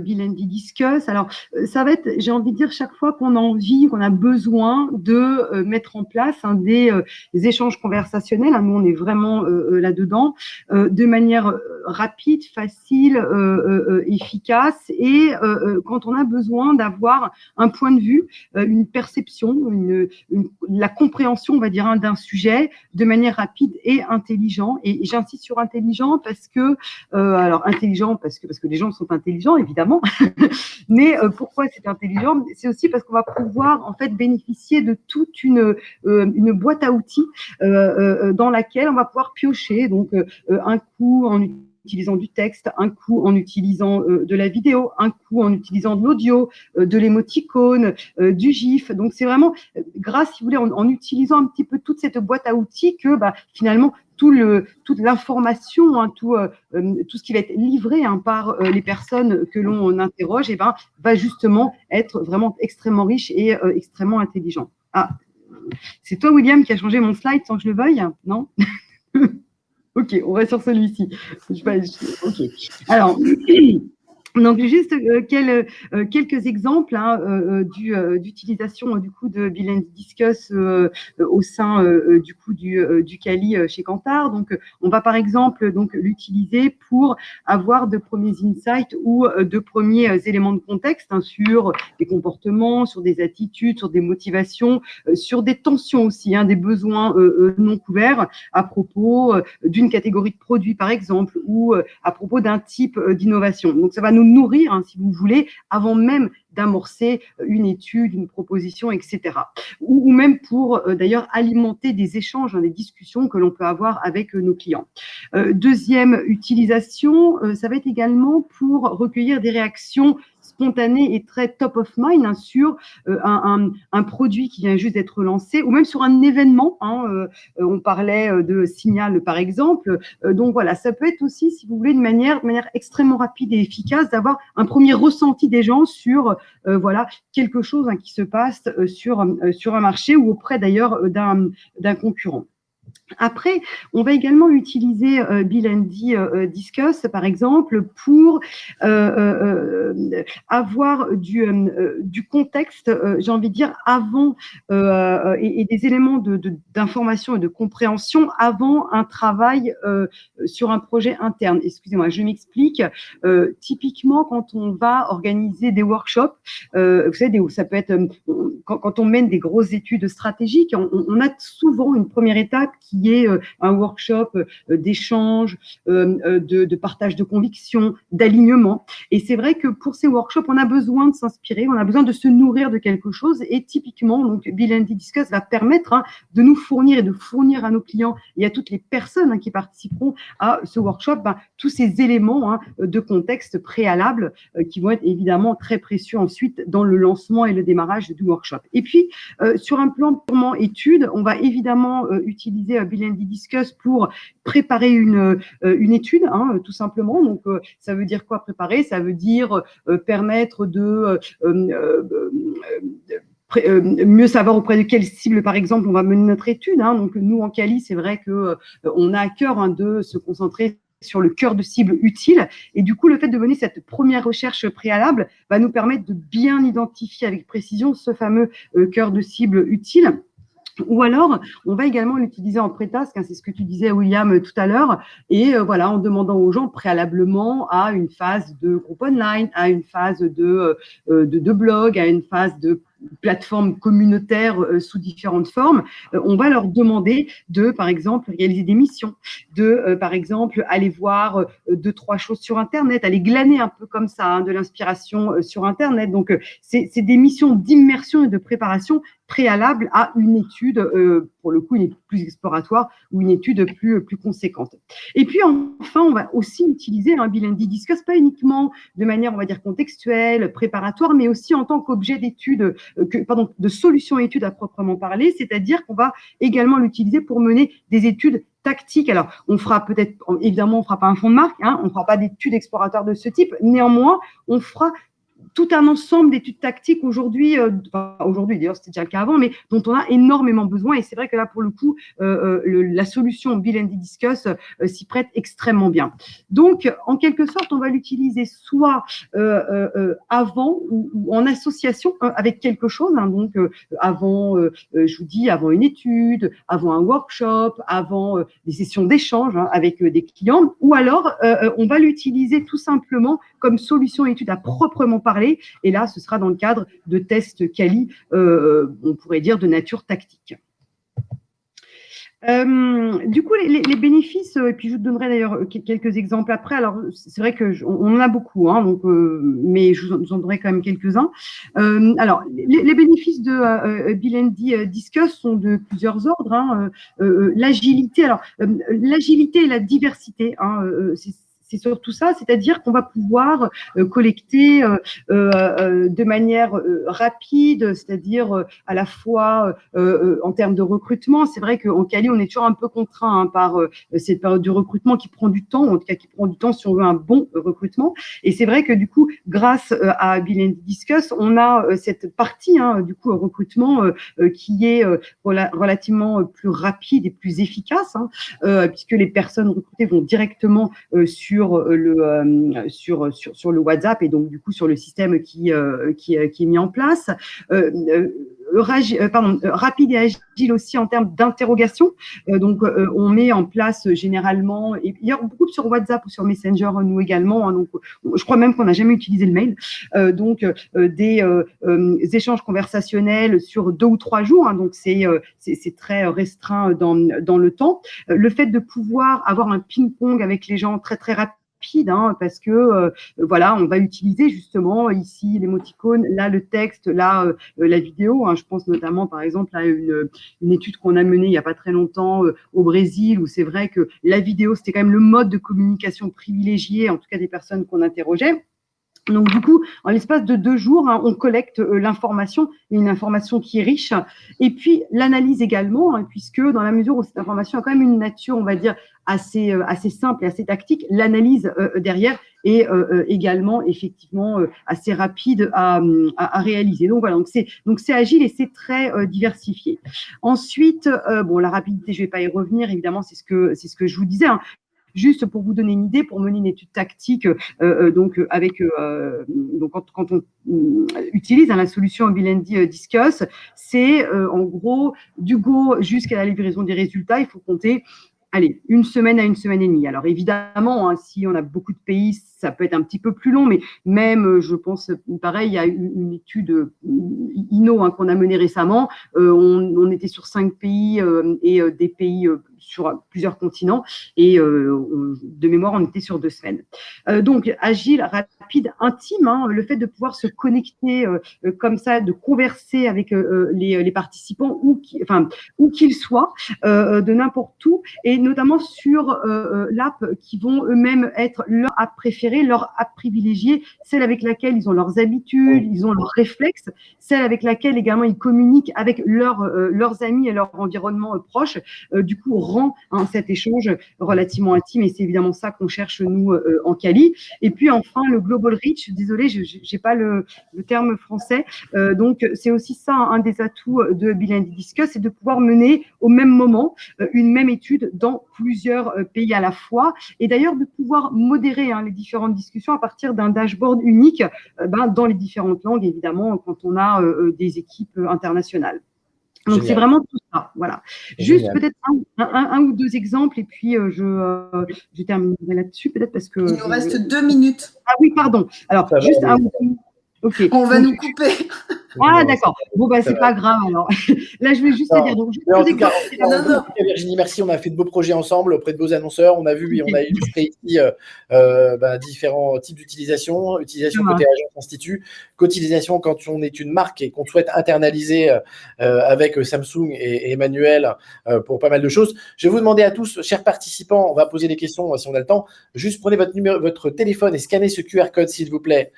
Bilendi Discuss? Alors, ça va être, j'ai envie de dire, chaque fois qu'on a envie, qu'on a besoin de mettre en place des échanges conversationnels. Nous, on est vraiment là-dedans, de manière rapide, facile, efficace, et quand on a besoin d'avoir un point de vue, une perception, la compréhension, on va dire, d'un sujet de manière rapide et intelligent. Et j'insiste sur intelligent parce que, alors intelligent parce que les gens sont intelligents, évidemment, mais pourquoi c'est intelligent? C'est aussi parce qu'on va pouvoir en fait bénéficier de toute une boîte à outils dans laquelle on va pouvoir piocher. Donc un coup en utilisant du texte, un coup en utilisant de la vidéo, un coup en utilisant de l'audio, de l'émoticône, du GIF. Donc, c'est vraiment grâce, si vous voulez, en utilisant un petit peu toute cette boîte à outils que finalement, toute l'information, tout ce qui va être livré par les personnes que l'on interroge, va justement être vraiment extrêmement riche et extrêmement intelligent. Ah, c'est toi, William, qui a changé mon slide sans que je le veuille, non? Ok, on va sur celui-ci. Ok. Alors, donc juste quelques exemples d'utilisation du coup de Bilendi Discuss au sein du coup du Cali chez Kantar. Donc, on va par exemple l'utiliser pour avoir de premiers insights ou de premiers éléments de contexte sur des comportements, sur des attitudes, sur des motivations, sur des tensions aussi, des besoins non couverts à propos d'une catégorie de produits par exemple, ou à propos d'un type d'innovation. Donc, ça va nous nourrir, si vous voulez, avant même d'amorcer une étude, une proposition, etc. Ou même pour, d'ailleurs, alimenter des échanges, des discussions que l'on peut avoir avec nos clients. Deuxième utilisation, ça va être également pour recueillir des réactions spontanées et très top of mind sur un produit qui vient juste d'être lancé, ou même sur un événement. On parlait de Signal, par exemple. Donc voilà, ça peut être aussi, si vous voulez, de manière extrêmement rapide et efficace, d'avoir un premier ressenti des gens sur voilà, quelque chose qui se passe sur un marché ou auprès d'ailleurs d'un concurrent. Après, on va également utiliser Bilendi Discuss, par exemple, pour avoir du contexte, j'ai envie de dire, avant et des éléments d'information et de compréhension avant un travail sur un projet interne. Excusez-moi, je m'explique. Typiquement, quand on va organiser des workshops, vous savez, ça peut être quand on mène des grosses études stratégiques, on a souvent une première étape qui est un workshop d'échange, de partage de convictions, d'alignement. Et c'est vrai que pour ces workshops, on a besoin de s'inspirer, on a besoin de se nourrir de quelque chose. Et typiquement, donc, Bilendi Discuss va permettre de nous fournir et de fournir à nos clients et à toutes les personnes qui participeront à ce workshop tous ces éléments de contexte préalable qui vont être évidemment très précieux ensuite dans le lancement et le démarrage du workshop. Et puis, sur un plan purement étude, on va évidemment utiliser Bilendi Discuss pour préparer une étude, tout simplement. Donc, ça veut dire quoi préparer? Ça veut dire permettre de mieux savoir auprès de quelle cible, par exemple, on va mener notre étude. Donc, nous, en Cali, c'est vrai qu'on a à cœur de se concentrer sur le cœur de cible utile. Et du coup, le fait de mener cette première recherche préalable va nous permettre de bien identifier avec précision ce fameux cœur de cible utile. Ou alors, on va également l'utiliser en pré-task, hein, c'est ce que tu disais, William, tout à l'heure, et voilà, en demandant aux gens préalablement à une phase de groupe online, à une phase de blog, à une phase de plateforme communautaire sous différentes formes, on va leur demander de, par exemple, réaliser des missions, de, par exemple, aller voir 2-3 choses sur Internet, aller glaner un peu comme ça, hein, de l'inspiration sur Internet. Donc, c'est des missions d'immersion et de préparation préalable à une étude, pour le coup, une étude plus exploratoire ou une étude plus conséquente. Et puis enfin, on va aussi utiliser un Bilendi Discuss, pas uniquement de manière, on va dire, contextuelle, préparatoire, mais aussi en tant qu'objet d'étude, de solution étude à proprement parler, c'est-à-dire qu'on va également l'utiliser pour mener des études tactiques. Alors, on fera peut-être, évidemment, on fera pas un fond de marque, hein, on fera pas d'études exploratoires de ce type. Néanmoins, on fera tout un ensemble d'études tactiques aujourd'hui, d'ailleurs c'était déjà le cas avant, mais dont on a énormément besoin. Et c'est vrai que là, pour le coup, la solution Bilendi Discuss s'y prête extrêmement bien. Donc, en quelque sorte, on va l'utiliser soit avant ou en association avec quelque chose. Hein, donc, avant, je vous dis, avant une étude, avant un workshop, avant des sessions d'échange avec des clients, ou alors on va l'utiliser tout simplement comme solution étude à proprement parler. Et là, ce sera dans le cadre de tests quali, on pourrait dire de nature tactique. Du coup, les bénéfices, et puis je vous donnerai d'ailleurs quelques exemples après. Alors, c'est vrai qu'on en a beaucoup, hein, donc, mais je vous en donnerai quand même quelques-uns. Alors, les bénéfices de Bilendi Discuss sont de plusieurs ordres. Hein, l'agilité, alors l'agilité et la diversité, hein, c'est surtout ça, c'est-à-dire qu'on va pouvoir collecter de manière rapide, c'est-à-dire à la fois en termes de recrutement. C'est vrai qu'en Cali, on est toujours un peu contraint hein, par cette période de recrutement qui prend du temps, en tout cas qui prend du temps si on veut un bon recrutement. Et c'est vrai que du coup, grâce à Bilendi Discuss, on a cette partie hein, du coup recrutement qui est relativement plus rapide et plus efficace, hein, puisque les personnes recrutées vont directement sur le WhatsApp et donc du coup sur le système qui est mis en place. Rapide et agile aussi en termes d'interrogation. Donc, on met en place généralement, et il y a beaucoup sur WhatsApp ou sur Messenger, nous également. Hein, donc, je crois même qu'on n'a jamais utilisé le mail. Donc, des échanges conversationnels sur 2 ou 3 jours. Hein, donc, c'est très restreint dans le temps. Le fait de pouvoir avoir un ping-pong avec les gens très, très rapide, hein, parce que voilà, on va utiliser justement ici l'émoticône, là le texte, là la vidéo. Hein, je pense notamment par exemple à une étude qu'on a menée il n'y a pas très longtemps au Brésil, où c'est vrai que la vidéo c'était quand même le mode de communication privilégié, en tout cas des personnes qu'on interrogeait. Donc, du coup, en l'espace de 2 jours, hein, on collecte l'information, une information qui est riche. Et puis, l'analyse également, hein, puisque dans la mesure où cette information a quand même une nature, on va dire, assez simple et assez tactique, l'analyse derrière est également, effectivement, assez rapide à réaliser. Donc, voilà, donc c'est agile et c'est très diversifié. Ensuite, bon, la rapidité, je ne vais pas y revenir, évidemment, c'est ce que je vous disais, hein. Juste pour vous donner une idée, pour mener une étude tactique, donc quand on utilise la solution Bilendi Discuss, c'est en gros du go jusqu'à la livraison des résultats. Il faut compter, allez, 1 semaine à 1 semaine et demie. Alors évidemment, hein, si on a beaucoup de pays, ça peut être un petit peu plus long, mais même, je pense, pareil, il y a une étude INO hein, qu'on a menée récemment. On était sur 5 pays et des pays sur plusieurs continents et de mémoire, on était sur 2 semaines. Donc, agile, rapide, intime, hein, le fait de pouvoir se connecter comme ça, de converser avec les participants où qu'ils soient, de n'importe où, et notamment sur l'app qui vont eux-mêmes être leur app préférée, leur app privilégiée, celle avec laquelle ils ont leurs habitudes, ils ont leurs réflexes, celle avec laquelle également ils communiquent avec leurs amis et leur environnement proche. Du coup, rend hein, cet échange relativement intime et c'est évidemment ça qu'on cherche nous en Cali. Et puis enfin, le Global Reach, désolé, je n'ai pas le terme français, donc c'est aussi ça un des atouts de Bilendi Discuss, c'est de pouvoir mener au même moment une même étude dans plusieurs pays à la fois et d'ailleurs de pouvoir modérer hein, les différentes discussions à partir d'un dashboard unique dans les différentes langues, évidemment, quand on a des équipes internationales. Donc, c'est vraiment tout ça. Voilà. Génial. Juste peut-être un ou deux exemples et puis je terminerai là-dessus peut-être parce que… Il nous reste 2 minutes. Ah oui, pardon. Alors, Ça juste va, un ou deux. Ok. On va nous couper. Ah, d'accord. Bon, bah, c'est pas grave alors. Là, je vais juste te dire. Donc, juste en deux tout cas, exemples. Virginie, merci. On a fait de beaux projets ensemble auprès de beaux annonceurs. On a vu et on a illustré ici différents types d'utilisation. Utilisation côté agence institut, qu'utilisation quand on est une marque et qu'on souhaite internaliser avec Samsung et Emmanuel pour pas mal de choses. Je vais vous demander à tous, chers participants, on va poser des questions si on a le temps. Juste prenez votre téléphone et scannez ce QR code, s'il vous plaît,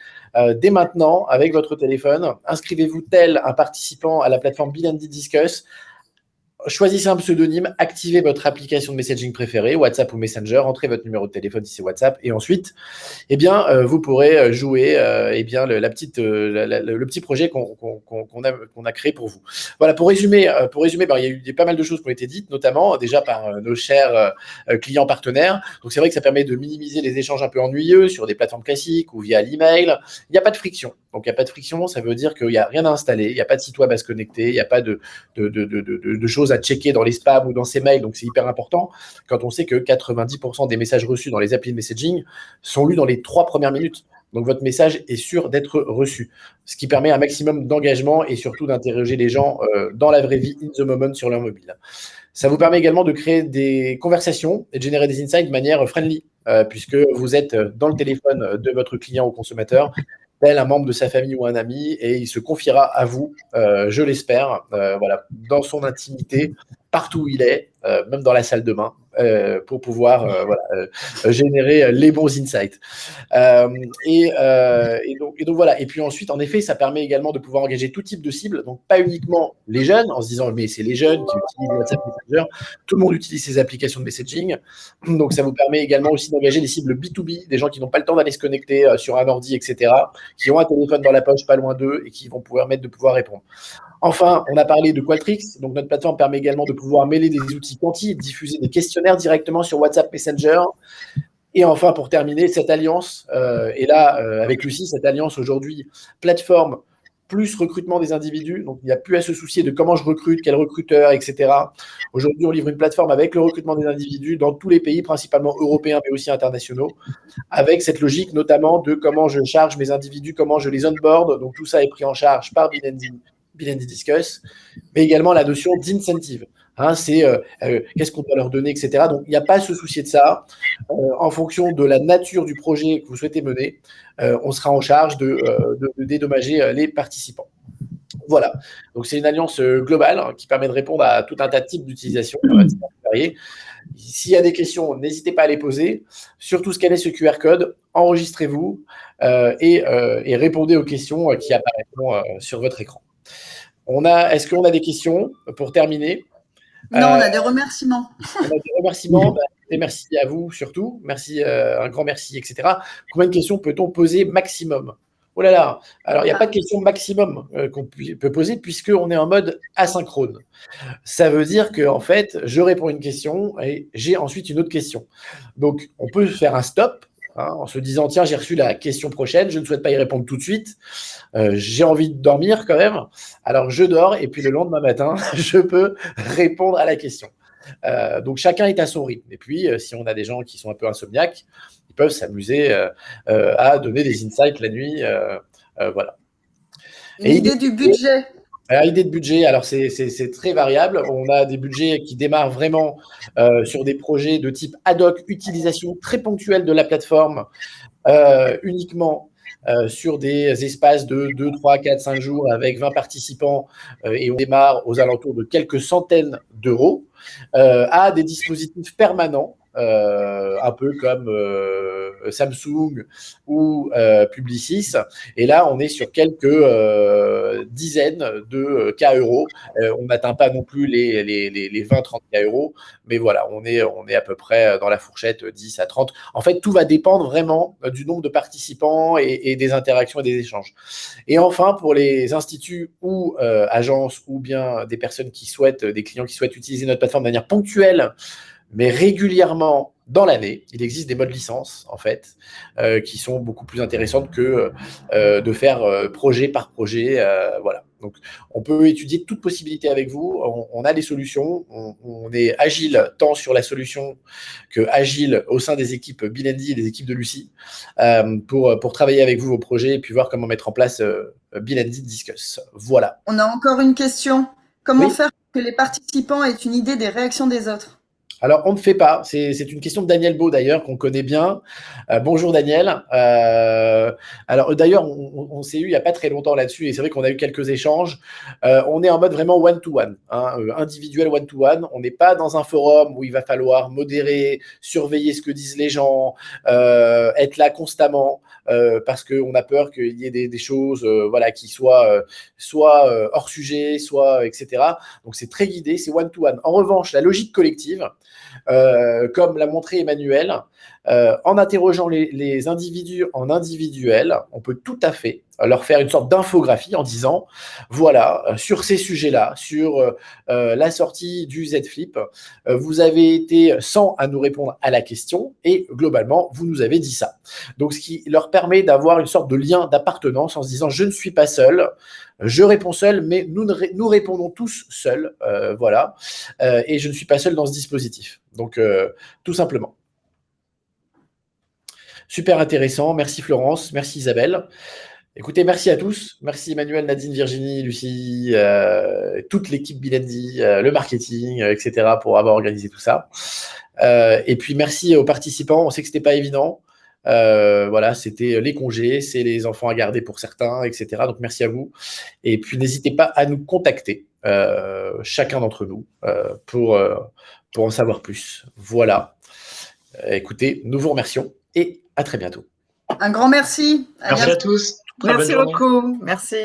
dès maintenant avec votre téléphone. Inscrivez-vous tel un participant à la plateforme Bilendi Discuss. Choisissez un pseudonyme, activez votre application de messaging préférée, WhatsApp ou Messenger, entrez votre numéro de téléphone si c'est WhatsApp, et ensuite, vous pourrez jouer le petit projet qu'on a créé pour vous. Voilà, pour résumer, il y a eu pas mal de choses qui ont été dites, notamment déjà par nos chers clients partenaires. Donc c'est vrai que ça permet de minimiser les échanges un peu ennuyeux sur des plateformes classiques ou via l'email. Il n'y a pas de friction. Donc il n'y a pas de friction, ça veut dire qu'il n'y a rien à installer, il n'y a pas de site web à se connecter, il n'y a pas de choses à checker dans les spams ou dans ses mails. Donc c'est hyper important quand on sait que 90% des messages reçus dans les applis de messaging sont lus dans les 3 premières minutes. Donc votre message est sûr d'être reçu, ce qui permet un maximum d'engagement et surtout d'interroger les gens dans la vraie vie, in the moment, sur leur mobile. Ça vous permet également de créer des conversations et de générer des insights de manière friendly, puisque vous êtes dans le téléphone de votre client ou consommateur, tel un membre de sa famille ou un ami, et il se confiera à vous, je l'espère, dans son intimité, partout où il est, même dans la salle de bain, pour pouvoir générer les bons insights. Et donc voilà. Et puis ensuite, en effet, ça permet également de pouvoir engager tout type de cibles, donc pas uniquement les jeunes, en se disant mais c'est les jeunes qui utilisent WhatsApp Messenger, tout le monde utilise ces applications de messaging, donc ça vous permet également aussi d'engager les cibles B2B, des gens qui n'ont pas le temps d'aller se connecter sur un ordi, etc., qui ont un téléphone dans la poche pas loin d'eux et qui vont pouvoir répondre. Enfin, on a parlé de Qualtrics. Donc, notre plateforme permet également de pouvoir mêler des outils quanti, diffuser des questionnaires directement sur WhatsApp Messenger. Et enfin, pour terminer, cette alliance, avec Lucie, cette alliance aujourd'hui, plateforme plus recrutement des individus. Donc, il n'y a plus à se soucier de comment je recrute, quel recruteur, etc. Aujourd'hui, on livre une plateforme avec le recrutement des individus dans tous les pays, principalement européens, mais aussi internationaux, avec cette logique notamment de comment je charge mes individus, comment je les onboard. Donc, tout ça est pris en charge par Bilendi Discuss, mais également la notion d'incentive. C'est qu'est-ce qu'on doit leur donner, etc. Donc, il n'y a pas à se soucier de ça. En fonction de la nature du projet que vous souhaitez mener, on sera en charge de dédommager les participants. Voilà. Donc, c'est une alliance globale qui permet de répondre à tout un tas de types d'utilisation variés. S'il y a des questions, n'hésitez pas à les poser. Surtout, scannez ce QR code, enregistrez-vous et répondez aux questions qui apparaîtront sur votre écran. Est-ce qu'on a des questions pour terminer? Non, on a des remerciements. On a des remerciements. Et merci à vous surtout. Merci, un grand merci, etc. Combien de questions peut-on poser maximum? Oh là là. Alors, il n'y a pas de question maximum qu'on peut poser puisqu'on est en mode asynchrone. Ça veut dire qu'en fait, je réponds à une question et j'ai ensuite une autre question. Donc, on peut faire un stop en se disant, tiens, j'ai reçu la question prochaine, je ne souhaite pas y répondre tout de suite. J'ai envie de dormir quand même. Alors, je dors et puis le lendemain matin, je peux répondre à la question. Donc, chacun est à son rythme. Et puis, si on a des gens qui sont un peu insomniaques, ils peuvent s'amuser à donner des insights la nuit. Voilà. Une idée du budget. Idée de budget, alors c'est très variable. On a des budgets qui démarrent vraiment sur des projets de type ad hoc, utilisation très ponctuelle de la plateforme, uniquement sur des espaces de 2, 3, 4, 5 jours avec 20 participants et on démarre aux alentours de quelques centaines d'euros, à des dispositifs permanents, un peu comme Samsung ou Publicis. Et là, on est sur quelques dizaines de cas euros. On n'atteint pas non plus les 20-30 cas euros, mais voilà, on est à peu près dans la fourchette 10 à 30. En fait, tout va dépendre vraiment du nombre de participants et des interactions et des échanges. Et enfin, pour les instituts ou agences ou bien des personnes des clients qui souhaitent utiliser notre plateforme de manière ponctuelle, mais régulièrement dans l'année, il existe des modes licence, en fait, qui sont beaucoup plus intéressantes que de faire projet par projet. Voilà. Donc, on peut étudier toute possibilité avec vous. On a les solutions. On est agile tant sur la solution que agile au sein des équipes Bilendi et des équipes de Lucie pour travailler avec vous vos projets et puis voir comment mettre en place Bilendi Discuss. Voilà. On a encore une question. Comment Oui. faire pour que les participants aient une idée des réactions des autres? Alors, on ne fait pas. C'est une question de Daniel Beau, d'ailleurs, qu'on connaît bien. Bonjour, Daniel. Alors, d'ailleurs, on s'est eu il n'y a pas très longtemps là-dessus, et c'est vrai qu'on a eu quelques échanges. On est en mode vraiment one-to-one, individuel one-to-one. On n'est pas dans un forum où il va falloir modérer, surveiller ce que disent les gens, être là constamment, parce qu'on a peur qu'il y ait des choses voilà, qui soient soit hors sujet, soit etc. Donc, c'est très guidé, c'est one-to-one. En revanche, la logique collective, comme l'a montré Emmanuel, en interrogeant les individus en individuel, on peut tout à fait leur faire une sorte d'infographie en disant, voilà, sur ces sujets-là, sur la sortie du Z Flip, vous avez été 100 à nous répondre à la question et globalement, vous nous avez dit ça. Donc, ce qui leur permet d'avoir une sorte de lien d'appartenance en se disant, je ne suis pas seul, je réponds seul, mais nous répondons tous seuls, voilà, et je ne suis pas seul dans ce dispositif. Donc, tout simplement. Super intéressant. Merci Florence, merci Isabelle. Écoutez, merci à tous. Merci Emmanuel, Nadine, Virginie, Lucie, toute l'équipe Bilendi, le marketing, etc. pour avoir organisé tout ça. Et puis, merci aux participants. On sait que ce n'était pas évident. Voilà, c'était les congés, c'est les enfants à garder pour certains, etc. Donc, merci à vous. Et puis, n'hésitez pas à nous contacter, chacun d'entre nous, pour en savoir plus. Voilà. Écoutez, nous vous remercions et à très bientôt. Un grand merci. Merci à tous. Merci beaucoup. Merci.